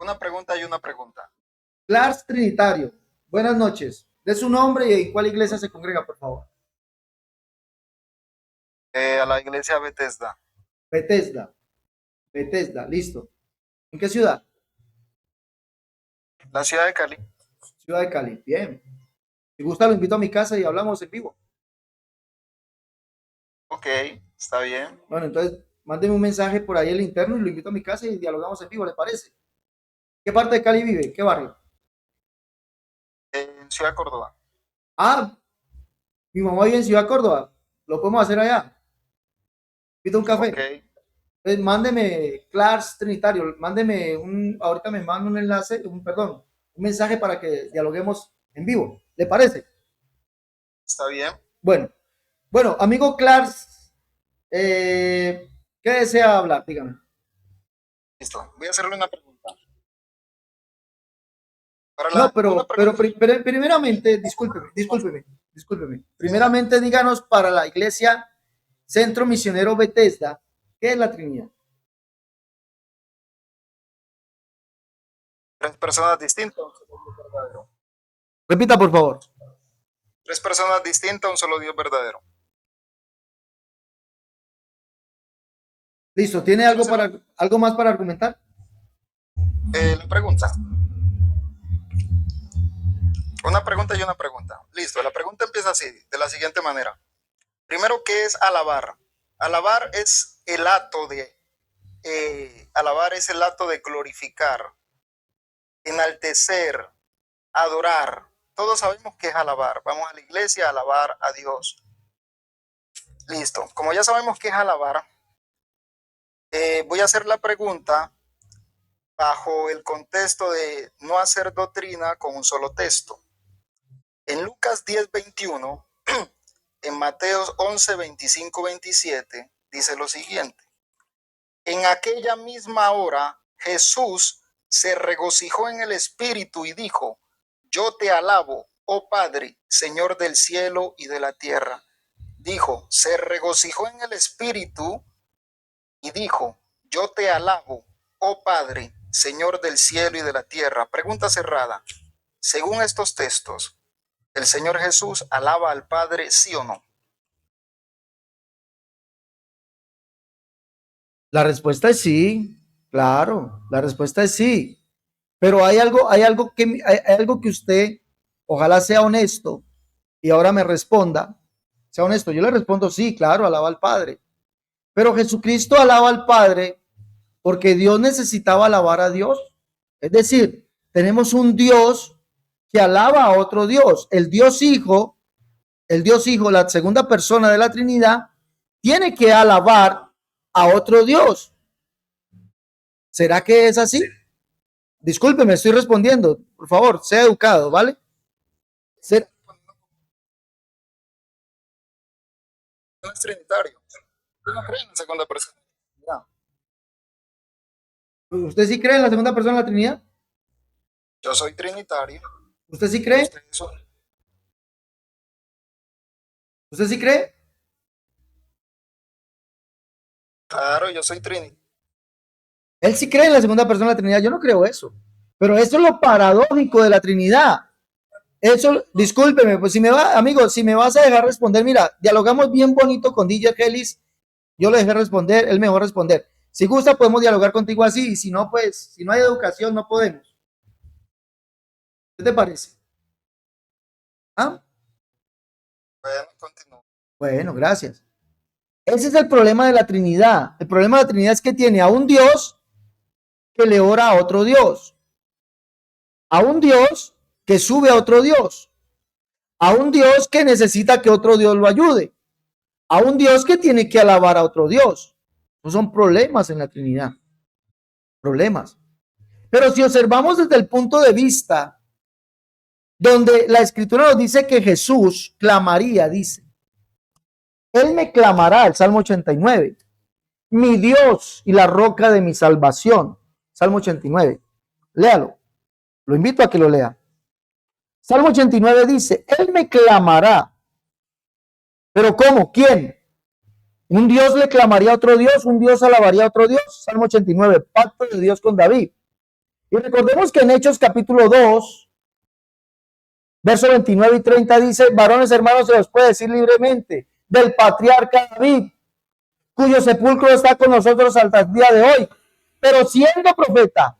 Una pregunta y una pregunta. Lars Trinitario, buenas noches. De su nombre y en cuál iglesia se congrega, por favor. A la iglesia Bethesda, Bethesda, Bethesda, listo. ¿En qué ciudad? la ciudad de Cali. Ciudad de Cali. Bien. Si gusta, lo invito a mi casa y hablamos en vivo. Ok, está bien. Bueno, entonces, mándeme un mensaje por ahí el interno y lo invito a mi casa y dialogamos en vivo, ¿le parece? ¿Qué parte de Cali vive? ¿Qué barrio? En Ciudad Córdoba. Ah, mi mamá vive en Ciudad Córdoba. Lo podemos hacer allá. Invito a un Ok, café. Entonces, mándeme, Clars Trinitario, mándeme ahorita me manda un enlace, perdón, un mensaje para que dialoguemos en vivo. ¿Le parece? está bien. Bueno, bueno, amigo Clars, eh, ¿qué desea hablar? Dígame. Listo. Voy a hacerle una pregunta. Para No, una pregunta. primeramente, discúlpeme. Primeramente, díganos para la iglesia Centro Misionero Bethesda, ¿qué es la Trinidad? Tres personas distintas, un solo Dios verdadero. Repita, por favor. Tres personas distintas, un solo Dios verdadero. Listo, ¿tiene Quiero hacer algo más para argumentar? la pregunta. Una pregunta y una pregunta. Listo. La pregunta empieza así, de la siguiente manera. Primero, ¿qué es alabar? Alabar es el acto de alabar es el acto de glorificar, enaltecer, adorar. Todos sabemos que es alabar. Vamos a la iglesia a alabar a Dios. Listo. Como ya sabemos que es alabar, voy a hacer la pregunta bajo el contexto de no hacer doctrina con un solo texto. En Lucas 10:21, en Mateo 11:25-27, dice lo siguiente. En aquella misma hora, Jesús se regocijó en el Espíritu y dijo, yo te alabo, oh Padre, Señor del cielo y de la tierra. Dijo, se regocijó en el Espíritu y dijo, yo te alabo, oh Padre, Señor del cielo y de la tierra. Pregunta cerrada. Según estos textos, ¿el Señor Jesús alaba al Padre, sí o no? La respuesta es sí, claro, la respuesta es sí. Pero hay algo que usted, ojalá sea honesto y ahora me responda, sea honesto. Yo le respondo sí, claro, alaba al Padre. Pero Jesucristo alaba al Padre porque Dios necesitaba alabar a Dios. Es decir, tenemos un Dios que alaba a otro Dios. El Dios Hijo, la segunda persona de la Trinidad, tiene que alabar a otro Dios. ¿Será que es así? Discúlpeme, estoy respondiendo. Por favor, sea educado, ¿vale? Ser- No es trinitario. Yo no creo en la segunda persona. ¿Usted sí cree en la segunda persona de la Trinidad? Yo soy trinitario. ¿Usted sí cree? Ustedes son. ¿Usted sí cree? Claro, yo soy trinitario. Él sí cree en la segunda persona de la Trinidad. Yo no creo eso. Pero eso es lo paradójico de la Trinidad. Eso, discúlpeme, pues si me va, amigo, si me vas a dejar responder, mira, dialogamos bien bonito con DJ Hellis. Yo le dejé responder, él me dejó responder. Si gusta, podemos dialogar contigo así. Y si no, pues, si no hay educación, no podemos. ¿Qué te parece? ¿Ah? Bueno, continúo. Bueno, gracias. Ese es el problema de la Trinidad. El problema de la Trinidad es que tiene a un Dios que le ora a otro Dios, a un Dios que sube a otro Dios, a un Dios que necesita que otro Dios lo ayude, a un Dios que tiene que alabar a otro Dios. No son problemas en la Trinidad, problemas. Pero si observamos desde el punto de vista donde la Escritura nos dice que Jesús clamaría, dice, Él me clamará, el Salmo 89, mi Dios y la roca de mi salvación, Salmo 89. Léalo, lo invito a que lo lea. Salmo 89 dice, Él me clamará. ¿Pero cómo? ¿Quién? ¿Un Dios le clamaría a otro Dios? ¿Un Dios alabaría a otro Dios? Salmo 89, pacto de Dios con David. Y recordemos que en Hechos capítulo 2, verso 29 y 30 dice, varones hermanos, se los puede decir libremente, del patriarca David, cuyo sepulcro está con nosotros hasta el día de hoy. Pero siendo profeta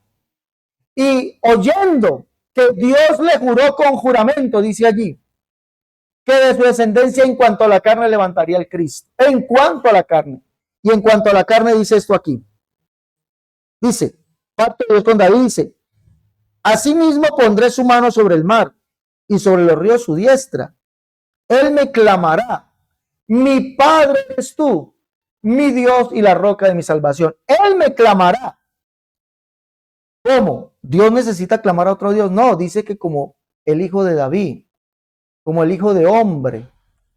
y oyendo que Dios le juró con juramento, dice allí, que de su descendencia en cuanto a la carne levantaría el Cristo. En cuanto a la carne. Y en cuanto a la carne dice esto aquí. Dice, parte de Dios con David, dice, asimismo pondré su mano sobre el mar y sobre los ríos su diestra. Él me clamará, mi Padre eres tú, mi Dios y la roca de mi salvación. Él me clamará. ¿Cómo? ¿Dios necesita clamar a otro Dios? No, dice que como el hijo de David, como el hijo de hombre.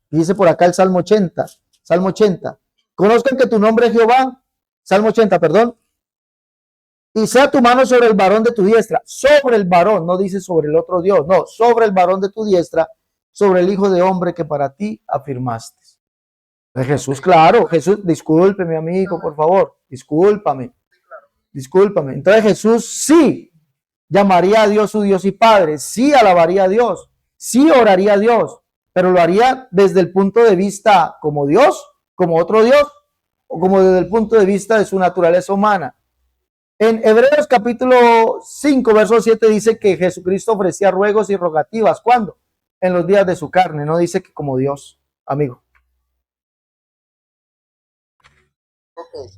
Dice por acá el Salmo 80, Salmo 80. Conozcan que tu nombre es Jehová, Salmo 80, perdón. Y sea tu mano sobre el varón de tu diestra, sobre el varón, no dice sobre el otro Dios, no, sobre el varón de tu diestra, sobre el hijo de hombre que para ti afirmaste. Jesús, claro, Jesús, discúlpeme, amigo, por favor, discúlpame. Entonces Jesús sí llamaría a Dios su Dios y Padre, sí alabaría a Dios, sí oraría a Dios, pero lo haría desde el punto de vista como Dios, como otro Dios, o como desde el punto de vista de su naturaleza humana. En Hebreos capítulo 5, verso 7 dice que Jesucristo ofrecía ruegos y rogativas. ¿Cuándo? En los días de su carne, no dice que como Dios, amigo. Ok.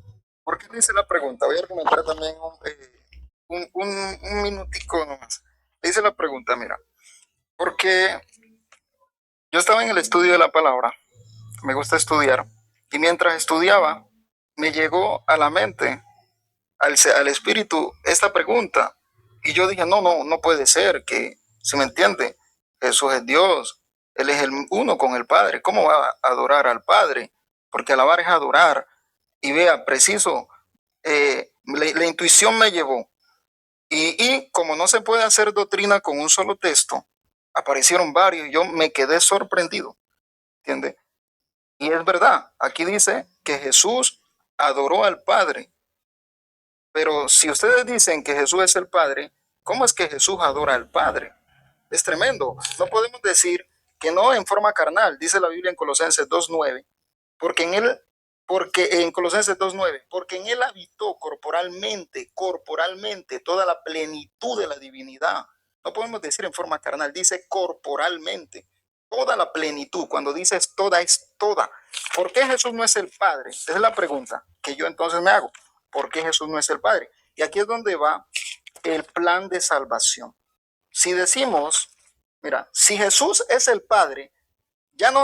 ¿Por qué le hice la pregunta? Voy a argumentar también un minutico nomás. Le hice la pregunta, mira, porque yo estaba en el estudio de la palabra, me gusta estudiar, y mientras estudiaba, me llegó a la mente, al espíritu, esta pregunta, y yo dije, no puede ser, que, ¿se me entiende? Jesús es Dios, Él es el uno con el Padre, ¿cómo va a adorar al Padre? Porque alabar es adorar, y vea, preciso, la intuición me llevó, y como no se puede hacer doctrina con un solo texto, aparecieron varios y yo me quedé sorprendido, ¿entiende? Y es verdad, aquí dice que Jesús adoró al Padre, pero si ustedes dicen que Jesús es el Padre, ¿cómo es que Jesús adora al Padre? Es tremendo, no podemos decir que no en forma carnal, dice la Biblia en Colosenses 2.9, porque en Colosenses 2.9, porque en él habitó corporalmente toda la plenitud de la divinidad. No podemos decir en forma carnal, dice corporalmente, toda la plenitud. Cuando dices toda, es toda. ¿Por qué Jesús no es el Padre? Esa es la pregunta que yo entonces me hago. ¿Por qué Jesús no es el Padre? Y aquí es donde va el plan de salvación. Si decimos, mira, si Jesús es el Padre, ya no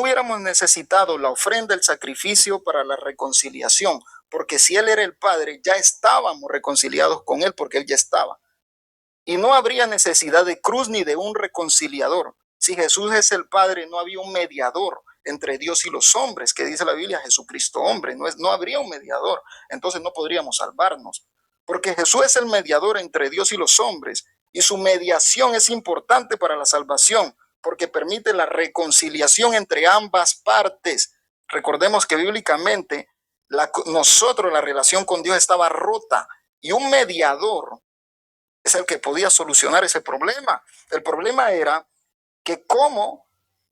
hubiéramos necesitado la ofrenda, el sacrificio para la reconciliación, porque si Él era el Padre, ya estábamos reconciliados con Él, porque Él ya estaba. Y no habría necesidad de cruz ni de un reconciliador. Si Jesús es el Padre, no había un mediador entre Dios y los hombres, que dice la Biblia, Jesucristo hombre, no habría un mediador, entonces no podríamos salvarnos, porque Jesús es el mediador entre Dios y los hombres, y su mediación es importante para la salvación, porque permite la reconciliación entre ambas partes. Recordemos que bíblicamente la relación con Dios estaba rota, y un mediador es el que podía solucionar ese problema. El problema era que como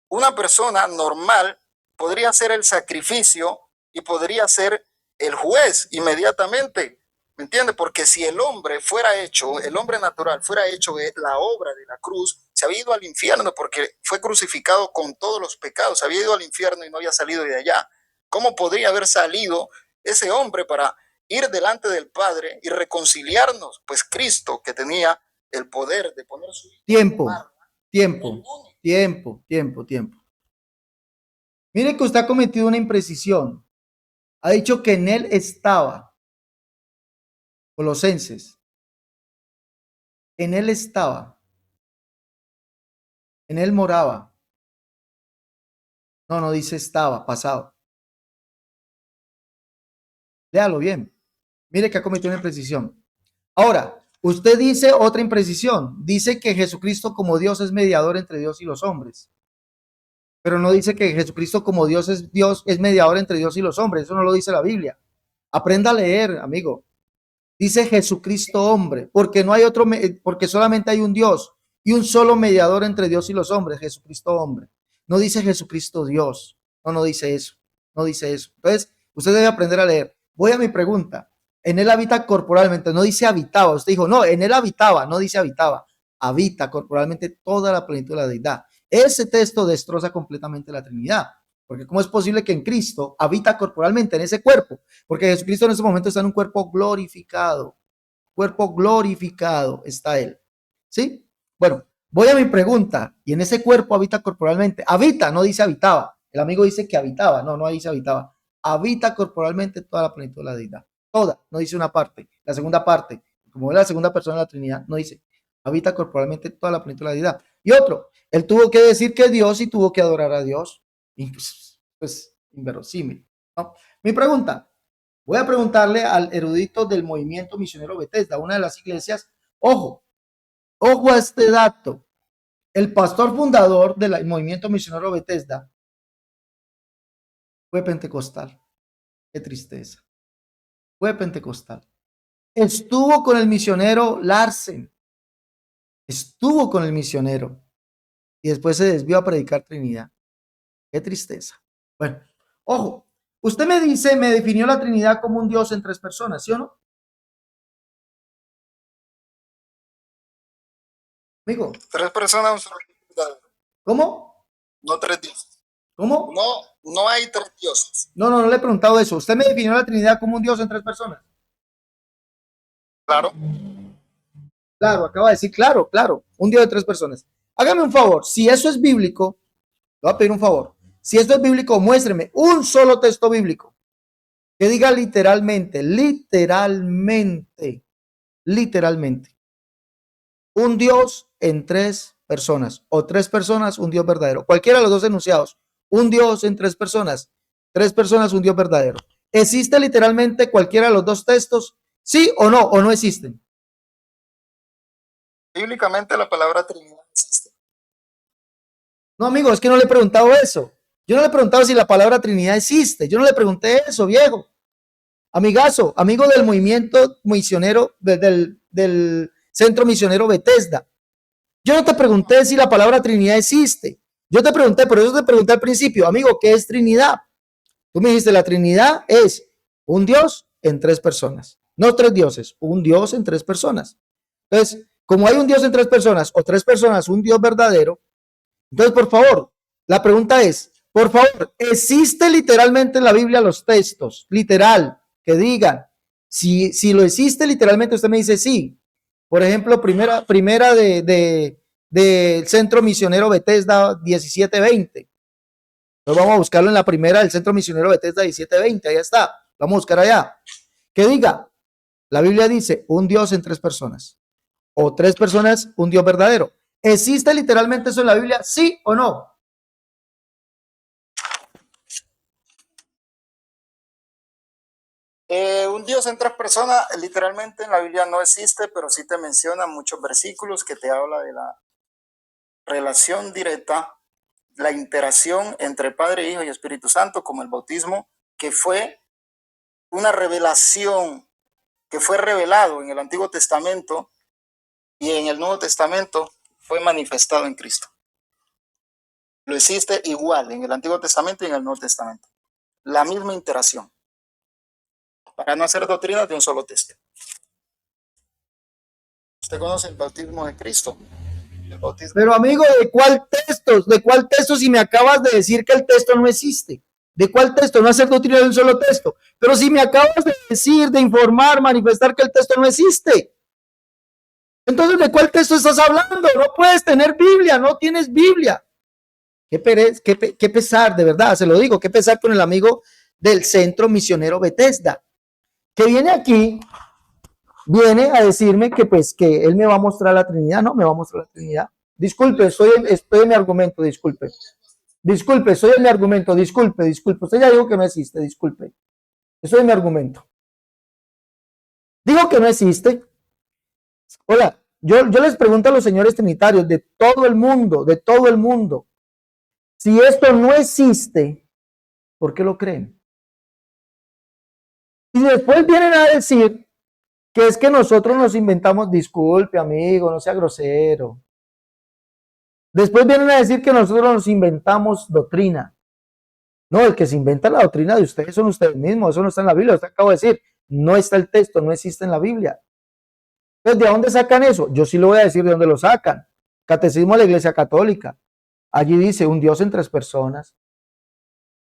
una persona normal podría hacer el sacrificio y podría ser el juez inmediatamente, ¿me entiendes? Porque si el hombre natural fuera hecho la obra de la cruz, se había ido al infierno porque fue crucificado con todos los pecados, se había ido al infierno y no había salido de allá. ¿Cómo podría haber salido ese hombre para ir delante del Padre y reconciliarnos? Pues Cristo, que tenía el poder de poner su tiempo. Mire que usted ha cometido una imprecisión. Ha dicho que en él estaba. Colosenses. En él estaba. En él moraba. No dice estaba, pasado. Léalo bien. Mire que ha cometido una imprecisión. Ahora, usted dice otra imprecisión. Dice que Jesucristo como Dios es mediador entre Dios y los hombres. Pero no dice que Jesucristo como Dios es mediador entre Dios y los hombres. Eso no lo dice la Biblia. Aprenda a leer, amigo. Dice Jesucristo hombre, porque no hay otro, porque solamente hay un Dios y un solo mediador entre Dios y los hombres, Jesucristo hombre. No dice Jesucristo Dios. No, no dice eso. No dice eso. Entonces, usted debe aprender a leer. Voy a mi pregunta. En él habita corporalmente, no dice habitaba. Usted dijo, no, en él habitaba, no dice habitaba. Habita corporalmente toda la plenitud de la deidad. Ese texto destroza completamente la Trinidad. Porque ¿cómo es posible que en Cristo habita corporalmente en ese cuerpo? Porque Jesucristo en ese momento está en un cuerpo glorificado. Cuerpo glorificado está Él. ¿Sí? Bueno, voy a mi pregunta. Y en ese cuerpo habita corporalmente. Habita, no dice habitaba. El amigo dice que habitaba. No, no dice habitaba. Habita corporalmente toda la plenitud de la deidad. Toda, no dice una parte. La segunda parte, como es la segunda persona de la Trinidad, no dice habita corporalmente toda la plenitud de la deidad. Y otro, él tuvo que decir que es Dios y tuvo que adorar a Dios. Y pues inverosímil, ¿no? Mi pregunta, voy a preguntarle al erudito del movimiento misionero Bethesda, una de las iglesias. Ojo, ojo a este dato. El pastor fundador del movimiento misionero Bethesda fue pentecostal. Qué tristeza. Fue pentecostal. Estuvo con el misionero Larsen. Estuvo con el misionero. Y después se desvió a predicar Trinidad. Qué tristeza. Bueno, ojo. Usted me dice, me definió la Trinidad como un Dios en tres personas, ¿sí o no? Amigo, Tres personas, un solo Dios. ¿cómo? No tres dioses. ¿Cómo? No hay tres dioses. No, no, no le he preguntado eso. Usted me definió la Trinidad como un Dios en tres personas. Claro. Claro, acaba de decir, claro, claro, un Dios de tres personas. Hágame un favor, si eso es bíblico, le voy a pedir un favor. Si esto es bíblico, muéstreme un solo texto bíblico que diga literalmente, literalmente, un Dios en tres personas, o tres personas, un Dios verdadero. Cualquiera de los dos enunciados, un Dios en tres personas, un Dios verdadero. ¿Existe literalmente cualquiera de los dos textos? ¿Sí o no existen? Bíblicamente la palabra Trinidad existe. No, amigo, es que no le he preguntado eso. Yo no le he preguntado si la palabra Trinidad existe. Yo no le pregunté eso, viejo. Amigazo, amigo del movimiento misionero, del centro misionero Bethesda. Yo no te pregunté si la palabra Trinidad existe. Yo te pregunté, por eso te pregunté al principio, amigo, ¿qué es Trinidad? Tú me dijiste, la Trinidad es un Dios en tres personas. No tres dioses, un Dios en tres personas. Entonces, como hay un Dios en tres personas, o tres personas, un Dios verdadero, entonces, por favor, la pregunta es, por favor, ¿existe literalmente en la Biblia los textos, literal, que digan, si lo existe literalmente, usted me dice sí? Por ejemplo, primera del Centro Misionero Bethesda 1720. Entonces vamos a buscarlo en la primera del Centro Misionero Bethesda 1720, ahí está, vamos a buscar allá. Que diga, la Biblia dice, un Dios en tres personas, o tres personas, un Dios verdadero. ¿Existe literalmente eso en la Biblia? ¿Sí o no? Un Dios en tres personas, literalmente en la Biblia no existe, pero sí te menciona muchos versículos que te habla de la relación directa, la interacción entre Padre, Hijo y Espíritu Santo, como el bautismo, que fue una revelación, que fue revelado en el Antiguo Testamento y en el Nuevo Testamento fue manifestado en Cristo. Lo existe igual en el Antiguo Testamento y en el Nuevo Testamento. La misma interacción. Para no hacer doctrina de un solo texto. ¿Usted conoce el bautismo de Cristo? El bautismo. Pero amigo, ¿de cuál texto? ¿De cuál texto si me acabas de decir que el texto no existe? ¿De cuál texto? No hacer doctrina de un solo texto. Pero si me acabas de decir, de informar, manifestar que el texto no existe. Entonces, ¿de cuál texto estás hablando? No puedes tener Biblia, no tienes Biblia. Qué pesar, de verdad, se lo digo, qué pesar con el amigo del Centro Misionero Bethesda, que viene aquí, viene a decirme que pues que él me va a mostrar la Trinidad, no, me va a mostrar la Trinidad. Disculpe, estoy en mi argumento, disculpe. Disculpe, estoy en mi argumento, disculpe. Usted ya dijo que no existe, disculpe. Estoy en mi argumento. Digo que no existe. Hola, yo les pregunto a los señores trinitarios de todo el mundo, si esto no existe, ¿por qué lo creen? Y después vienen a decir que es que nosotros nos inventamos, disculpe amigo, no sea grosero. Después vienen a decir que nosotros nos inventamos doctrina. No, el que se inventa la doctrina de ustedes son ustedes mismos, eso no está en la Biblia, usted acabo de decir, no está el texto, no existe en la Biblia. Entonces, ¿de dónde sacan eso? Yo sí lo voy a decir de dónde lo sacan. Catecismo de la Iglesia Católica. Allí dice un Dios en tres personas.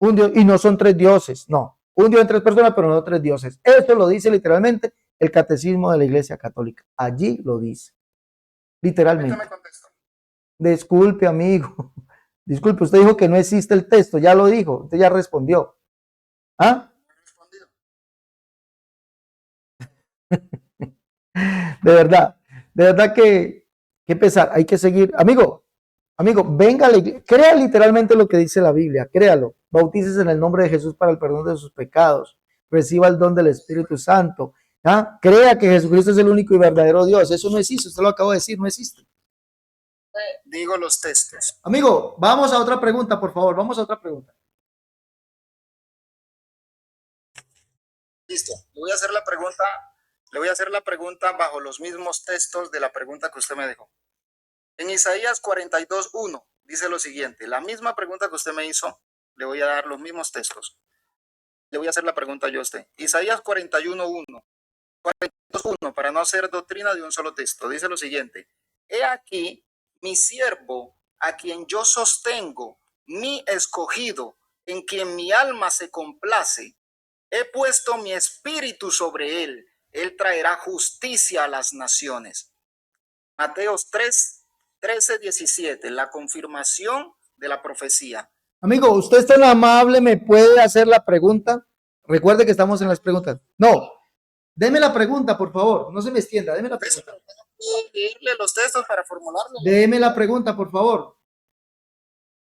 Un Dios, y no son tres dioses, no. Un Dios en tres personas, pero no tres dioses. Esto lo dice literalmente el Catecismo de la Iglesia Católica. Allí lo dice. Literalmente. Disculpe, amigo. Disculpe, usted dijo que no existe el texto, ya lo dijo, usted ya respondió. ¿Ah? De verdad que pesar, hay que seguir. Amigo, venga, crea literalmente lo que dice la Biblia, créalo. Bautícese en el nombre de Jesús para el perdón de sus pecados. Reciba el don del Espíritu Santo. ¿Ah? Crea que Jesucristo es el único y verdadero Dios. Eso no existe, usted lo acabo de decir, no existe. Digo los textos. Amigo, vamos a otra pregunta, por favor, vamos a otra pregunta. Listo, le voy a hacer la pregunta bajo los mismos textos de la pregunta que usted me dejó. En Isaías 42:1 dice lo siguiente, la misma pregunta que usted me hizo, le voy a dar los mismos textos. Le voy a hacer la pregunta yo a usted. Isaías 41:1 para no hacer doctrina de un solo texto. Dice lo siguiente, he aquí mi siervo, a quien yo sostengo, mi escogido, en quien mi alma se complace. He puesto mi espíritu sobre él. Él traerá justicia a las naciones. Mateos 13:17, la confirmación de la profecía. Amigo, usted es tan amable, ¿me puede hacer la pregunta? Recuerde que estamos en las preguntas. No, deme la pregunta, por favor. No se me extienda, deme la pregunta. Leerle los textos para formularlo. Deme la pregunta, por favor.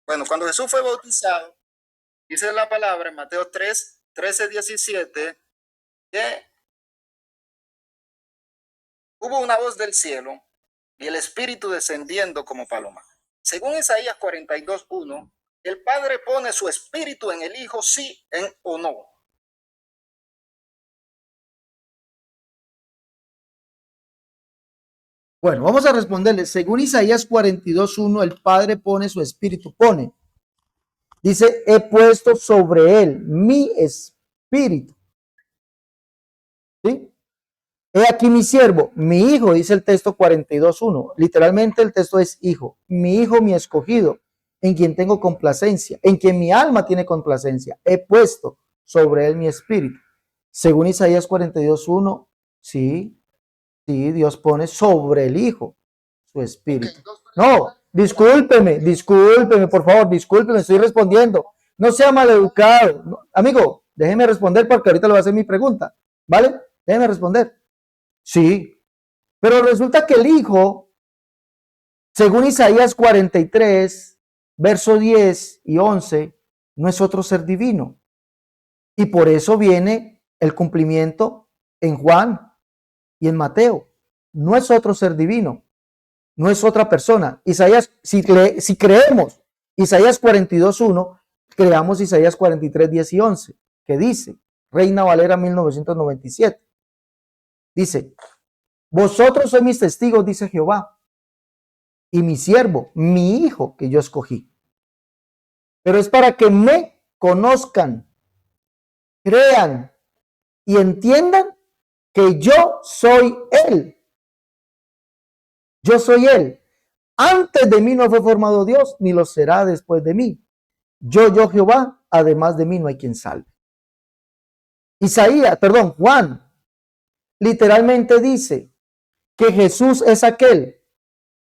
Bueno, cuando Jesús fue bautizado, dice la palabra en Mateo 13:17, que hubo una voz del cielo y el Espíritu descendiendo como paloma. Según Isaías 42:1, el Padre pone su Espíritu en el Hijo, sí o no. Bueno, vamos a responderle. Según Isaías 42:1, el Padre pone su Espíritu, dice, he puesto sobre él mi Espíritu. ¿Sí? He aquí mi siervo, mi hijo, dice el texto 42:1. Literalmente el texto es hijo. Mi hijo, mi escogido, en quien tengo complacencia, en quien mi alma tiene complacencia. He puesto sobre él mi espíritu. Según Isaías 42:1, sí, Dios pone sobre el hijo su espíritu. No, discúlpeme, por favor, discúlpeme, estoy respondiendo. No sea maleducado. No, amigo, déjeme responder porque ahorita le voy a hacer mi pregunta. ¿Vale? Déjeme responder. Sí, pero resulta que el Hijo, según Isaías 43, verso 10 y 11, no es otro ser divino. Y por eso viene el cumplimiento en Juan y en Mateo. No es otro ser divino, no es otra persona. Isaías, si creemos Isaías 42:1, creamos Isaías 43, 10 y 11, que dice, Reina Valera 1997. Dice, vosotros sois mis testigos, dice Jehová, y mi siervo, mi hijo que yo escogí. Pero es para que me conozcan, crean y entiendan que yo soy Él. Yo soy Él. Antes de mí no fue formado Dios, ni lo será después de mí. Yo Jehová, además de mí no hay quien salve. Juan, literalmente dice que Jesús es aquel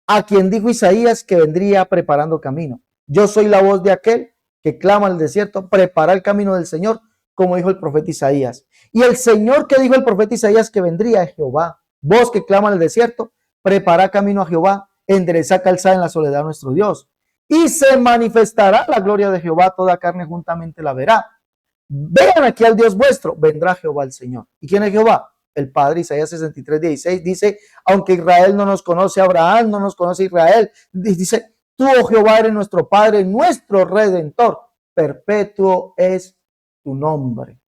a quien dijo Isaías que vendría preparando camino. Yo soy la voz de aquel que clama al desierto, prepara el camino del Señor, como dijo el profeta Isaías. Y el Señor que dijo el profeta Isaías que vendría es Jehová. Voz que clama al desierto, prepara camino a Jehová, endereza calzada en la soledad a nuestro Dios. Y se manifestará la gloria de Jehová, toda carne juntamente la verá. Vean aquí al Dios vuestro, vendrá Jehová el Señor. ¿Y quién es Jehová? El Padre. Isaías 63:16 dice, aunque Israel no nos conoce, Abraham no nos conoce Israel. Dice, tú, oh Jehová, eres nuestro Padre, nuestro Redentor. Perpetuo es tu nombre.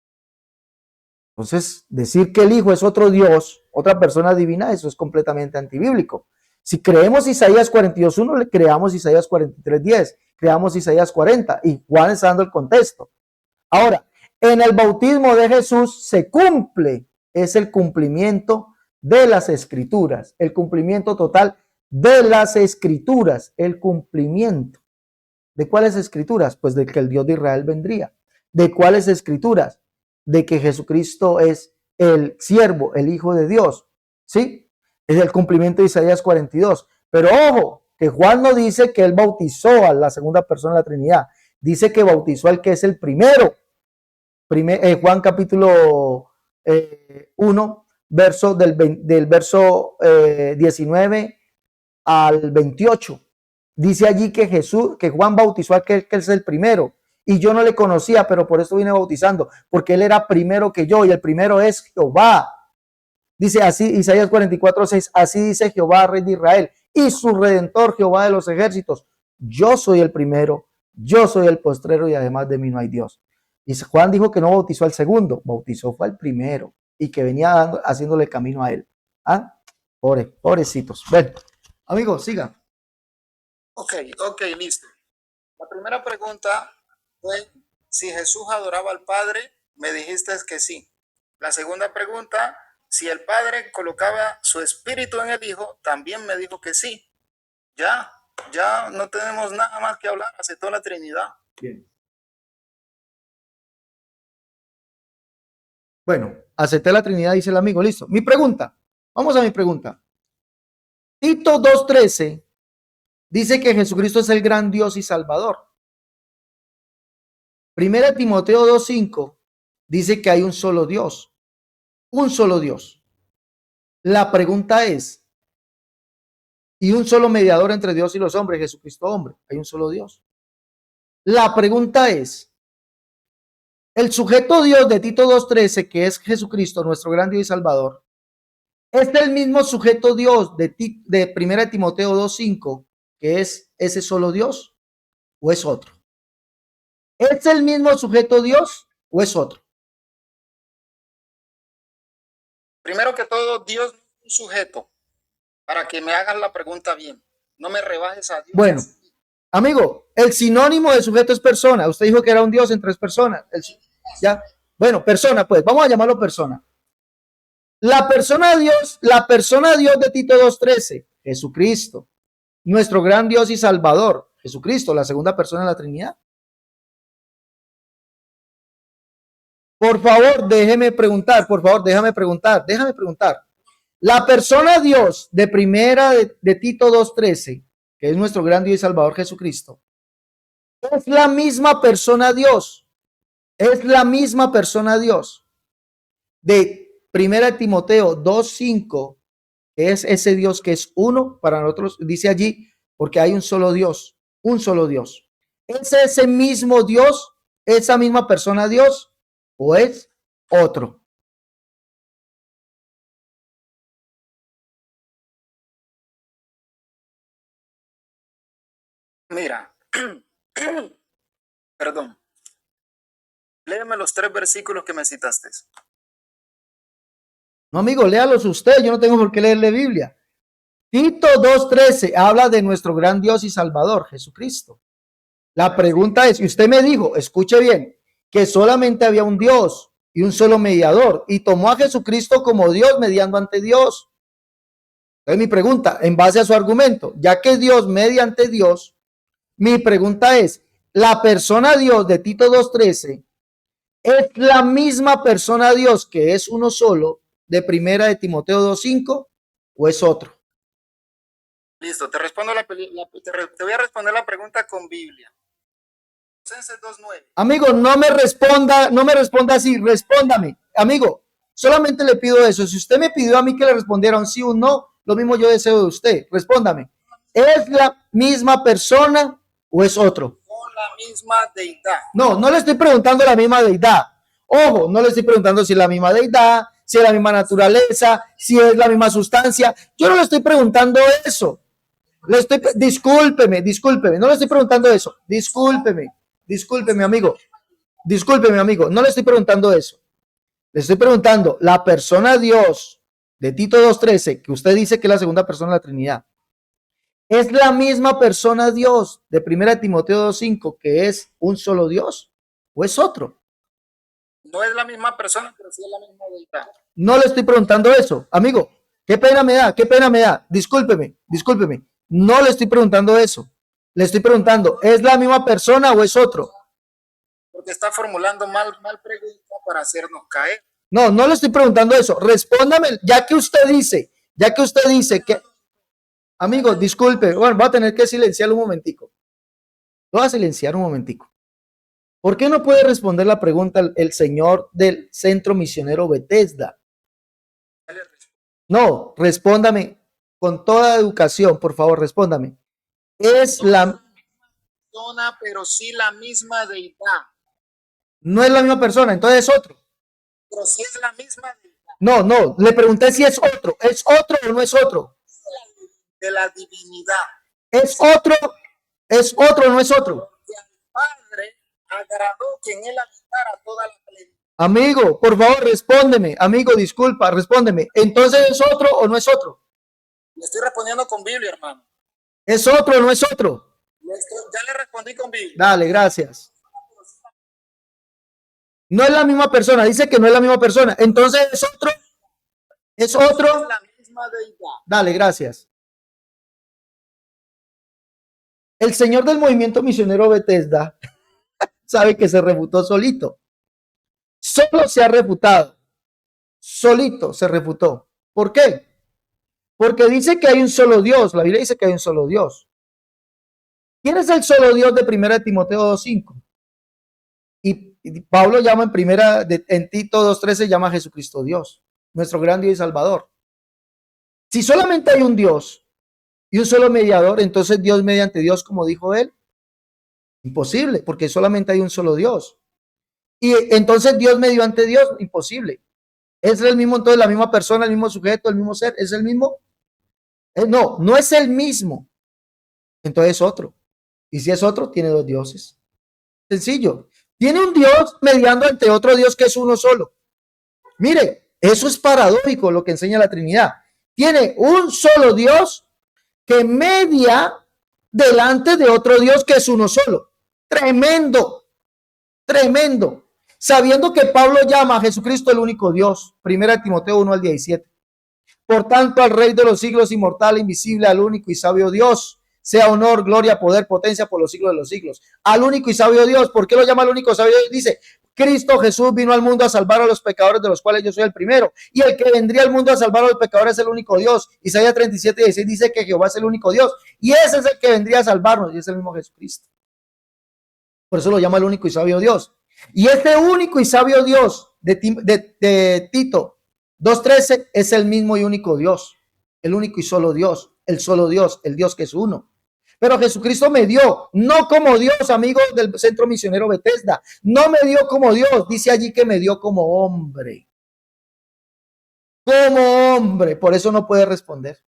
Entonces, decir que el Hijo es otro Dios, otra persona divina, eso es completamente antibíblico. Si creemos Isaías 42:1, le creamos Isaías 43:10, creamos Isaías 40, y Juan está dando el contexto. Ahora, en el bautismo de Jesús se cumple, es el cumplimiento de las escrituras, el cumplimiento total de las escrituras, el cumplimiento. ¿De cuáles escrituras? Pues de que el Dios de Israel vendría. ¿De cuáles escrituras? De que Jesucristo es el siervo, el Hijo de Dios. ¿Sí? Es el cumplimiento de Isaías 42. Pero ojo, que Juan no dice que él bautizó a la segunda persona de la Trinidad. Dice que bautizó al que es el primero. Juan capítulo 1, verso del verso 19 al 28. Dice allí que Juan bautizó a aquel que es el primero. Y yo no le conocía, pero por eso vine bautizando, porque él era primero que yo, y el primero es Jehová. Dice así, Isaías 44:6, así dice Jehová, Rey de Israel, y su Redentor, Jehová de los ejércitos. Yo soy el primero, yo soy el postrero, y además de mí no hay Dios. Y Juan dijo que no bautizó al segundo, bautizó fue al primero, y que venía haciéndole camino a él. ¿Ah? Pobrecitos. Ven, amigo, siga. Ok, listo. La primera pregunta fue si Jesús adoraba al Padre, me dijiste que sí. La segunda pregunta, si el Padre colocaba su espíritu en el Hijo, también me dijo que sí. Ya no tenemos nada más que hablar, aceptó la Trinidad. Bien. Bueno, acepté la Trinidad, dice el amigo, listo. Mi pregunta, vamos a mi pregunta. Tito 2:13 dice que Jesucristo es el gran Dios y Salvador. Primera Timoteo 2:5 dice que hay un solo Dios. Un solo Dios. La pregunta es, y un solo mediador entre Dios y los hombres, Jesucristo hombre. Hay un solo Dios. La pregunta es, el sujeto Dios de Tito 2:13, que es Jesucristo, nuestro gran Dios y Salvador, ¿es el mismo sujeto Dios de Primera Timoteo 2:5, que es ese solo Dios, o es otro? ¿Es el mismo sujeto Dios o es otro? Primero que todo, Dios es un sujeto, para que me hagas la pregunta bien. No me rebajes a Dios. Bueno, amigo, el sinónimo de sujeto es persona. Usted dijo que era un Dios en tres personas. ¿Ya? Bueno, persona, pues, vamos a llamarlo persona. La persona Dios de Tito 2:13, Jesucristo, nuestro gran Dios y Salvador, Jesucristo, la segunda persona de la Trinidad. Por favor, déjame preguntar. La persona Dios de primera de Tito 2:13, que es nuestro gran Dios y Salvador Jesucristo, es la misma persona Dios. Es la misma persona Dios de primera Timoteo 2:5, que es ese Dios que es uno para nosotros, dice allí, porque hay un solo Dios, un solo Dios. ¿Es ese mismo Dios, esa misma persona Dios, o es otro? Mira, perdón. Léeme los 3 versículos que me citaste. No, amigo, léalos usted, yo no tengo por qué leerle Biblia. Tito 2:13 habla de nuestro gran Dios y Salvador, Jesucristo. La pregunta es, y usted me dijo, escuche bien, que solamente había un Dios y un solo mediador, y tomó a Jesucristo como Dios mediando ante Dios. Entonces mi pregunta, en base a su argumento, ya que Dios mediante Dios, mi pregunta es, ¿la persona Dios de Tito 2:13 es la misma persona Dios que es uno solo de primera de Timoteo 2:5 o es otro? Listo, te respondo te voy a responder la pregunta con Biblia. Colosenses 2:9. Amigo, no me responda así, respóndame. Amigo, solamente le pido eso. Si usted me pidió a mí que le respondiera un sí o un no, lo mismo yo deseo de usted. Respóndame. ¿Es la misma persona o es otro? Con la misma deidad. No le estoy preguntando la misma deidad. Ojo, no le estoy preguntando si es la misma deidad, si es la misma naturaleza, si es la misma sustancia. Yo no le estoy preguntando eso. Discúlpeme, no le estoy preguntando eso. Discúlpeme, amigo. No le estoy preguntando eso. Le estoy preguntando, la persona Dios de Tito 2:13, que usted dice que es la segunda persona de la Trinidad, ¿es la misma persona Dios de 1 Timoteo 2:5, que es un solo Dios, o es otro? No es la misma persona, pero sí es la misma deidad. No le estoy preguntando eso, amigo. Qué pena me da, qué pena me da. Discúlpeme, discúlpeme. No le estoy preguntando eso. Le estoy preguntando, ¿es la misma persona o es otro? Porque está formulando mal pregunta para hacernos caer. No, no le estoy preguntando eso. Respóndame, ya que usted dice que... Amigo, disculpe, bueno, voy a tener que silenciarlo un momentico. Lo voy a silenciar un momentico. ¿Por qué no puede responder la pregunta el señor del Centro Misionero Bethesda? No, respóndame con toda educación, por favor, respóndame. Es la... persona, pero sí la misma deidad. No es la misma persona, entonces es otro. Pero sí es la misma deidad. No, no, le pregunté si es otro. ¿Es otro o no es otro? De la divinidad. ¿Es otro o no es otro? Porque al Padre agradó que en él habitara toda la plenitud. Amigo, por favor, respóndeme. Amigo, disculpa, respóndeme. ¿Entonces es otro o no es otro? Le estoy respondiendo con Biblia, hermano. ¿Es otro o no es otro? Ya le respondí con Biblia. Dale, gracias. No es la misma persona, dice que no es la misma persona. Entonces es otro. ¿Es otro? Es la misma deidad. Dale, gracias. El señor del movimiento misionero Bethesda sabe que se refutó solito. Solo se ha refutado. Solito se refutó. ¿Por qué? Porque dice que hay un solo Dios. La Biblia dice que hay un solo Dios. ¿Quién es el solo Dios de 1 Timoteo 2:5? Y Pablo llama en Tito 2:13 llama a Jesucristo Dios, nuestro gran Dios y Salvador. Si solamente hay un Dios y un solo mediador, entonces Dios mediante Dios, como dijo él, imposible, porque solamente hay un solo Dios. Y entonces Dios mediante Dios, imposible. ¿Es el mismo entonces la misma persona, el mismo sujeto, el mismo ser? ¿Es el mismo? No, no es el mismo. Entonces es otro. Y si es otro, tiene dos dioses. Sencillo. Tiene un Dios mediando ante otro Dios que es uno solo. Mire, eso es paradójico lo que enseña la Trinidad. Tiene un solo Dios que media delante de otro Dios que es uno solo. Tremendo, tremendo. Sabiendo que Pablo llama a Jesucristo el único Dios. 1 Timoteo 1:17. Por tanto, al Rey de los siglos, inmortal, invisible, al único y sabio Dios, sea honor, gloria, poder, potencia por los siglos de los siglos. Al único y sabio Dios. ¿Por qué lo llama al único y sabio Dios? Dice, Cristo Jesús vino al mundo a salvar a los pecadores, de los cuales yo soy el primero. Y el que vendría al mundo a salvar a los pecadores es el único Dios. Isaías 37:16 dice que Jehová es el único Dios. Y ese es el que vendría a salvarnos, y es el mismo Jesucristo. Por eso lo llama el único y sabio Dios. Y este único y sabio Dios de Tito 2:13 es el mismo y único Dios, el único y solo Dios, el Dios que es uno. Pero Jesucristo me dio, no como Dios, amigos del Centro Misionero Bethesda, no me dio como Dios, dice allí que me dio como hombre. Como hombre, por eso no puede responder.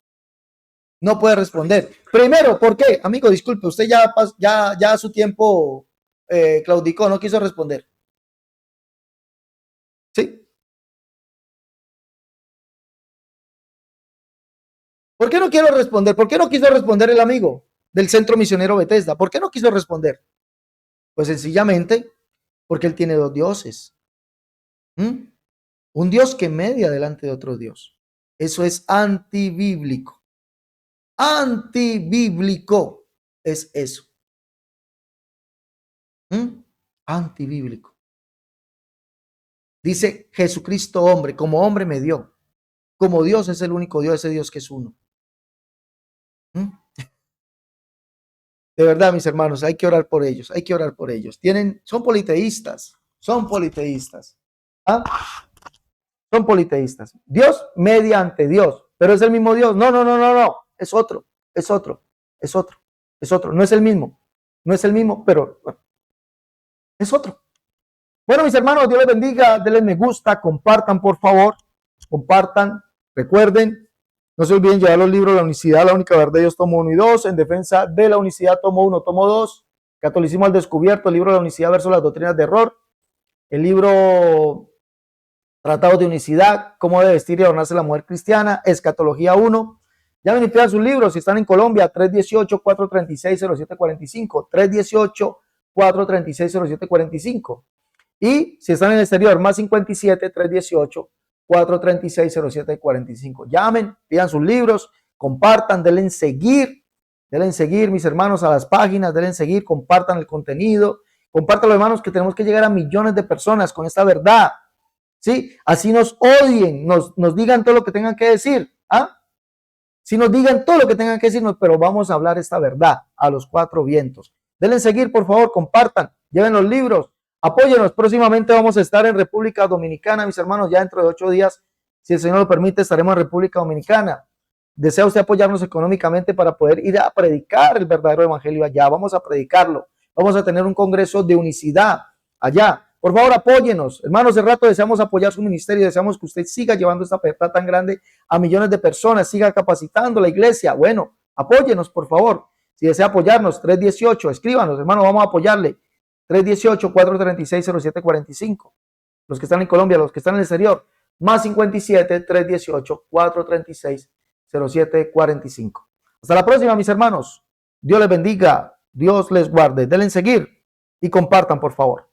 No puede responder. Primero, ¿por qué? Amigo, disculpe, usted ya su tiempo claudicó, no quiso responder. ¿Sí? ¿Por qué no quiero responder? ¿Por qué no quiso responder el amigo del Centro Misionero Bethesda? ¿Por qué no quiso responder? Pues sencillamente porque él tiene dos dioses. Un Dios que media delante de otro Dios. Eso es antibíblico. Antibíblico es eso. Antibíblico. Dice Jesucristo hombre, como hombre me dio. Como Dios es el único Dios, ese Dios que es uno. De verdad, mis hermanos, hay que orar por ellos, hay que orar por ellos. Son politeístas, son politeístas. ¿Ah? Son politeístas. Dios mediante Dios, pero es el mismo Dios. No, no, no, no, no. Es otro, es otro, es otro, es otro. No es el mismo, no es el mismo, pero bueno, es otro. Bueno, mis hermanos, Dios les bendiga, denle me gusta, compartan, por favor, compartan, recuerden, no se olviden llevar los libros de la unicidad, la única verdad de Dios, tomo 1 y 2, en defensa de la unicidad, tomo 1, tomo 2, catolicismo al descubierto, el libro de la unicidad versus las doctrinas de error, el libro Tratados de unicidad, cómo debe vestir y adornarse la mujer cristiana, Escatología 1. Llamen y pidan sus libros si están en Colombia, 318-436-0745, 318-436-0745. Y si están en el exterior, más 57-318-436-0745. Llamen, pidan sus libros, compartan, denle seguir, mis hermanos, a las páginas, denle seguir, compartan el contenido, compartan, hermanos, que tenemos que llegar a millones de personas con esta verdad. ¿Sí? Así nos odien, nos digan todo lo que tengan que decir. ¿Ah? Si nos digan todo lo que tengan que decirnos, pero vamos a hablar esta verdad a los cuatro vientos. Denle seguir, por favor, compartan, lleven los libros, apóyenos. Próximamente vamos a estar en República Dominicana, mis hermanos, ya dentro de 8 días, si el Señor lo permite, estaremos en República Dominicana. ¿Desea usted apoyarnos económicamente para poder ir a predicar el verdadero evangelio allá? Vamos a predicarlo. Vamos a tener un congreso de unicidad allá. Por favor, apóyenos. Hermanos, de rato deseamos apoyar su ministerio, deseamos que usted siga llevando esta verdad tan grande a millones de personas, siga capacitando la iglesia. Bueno, apóyenos, por favor. Si desea apoyarnos, 318, escríbanos, hermano, vamos a apoyarle. 318-436-0745. Los que están en Colombia, los que están en el exterior, más 57-318-436-0745. Hasta la próxima, mis hermanos. Dios les bendiga, Dios les guarde. Denle seguir y compartan, por favor.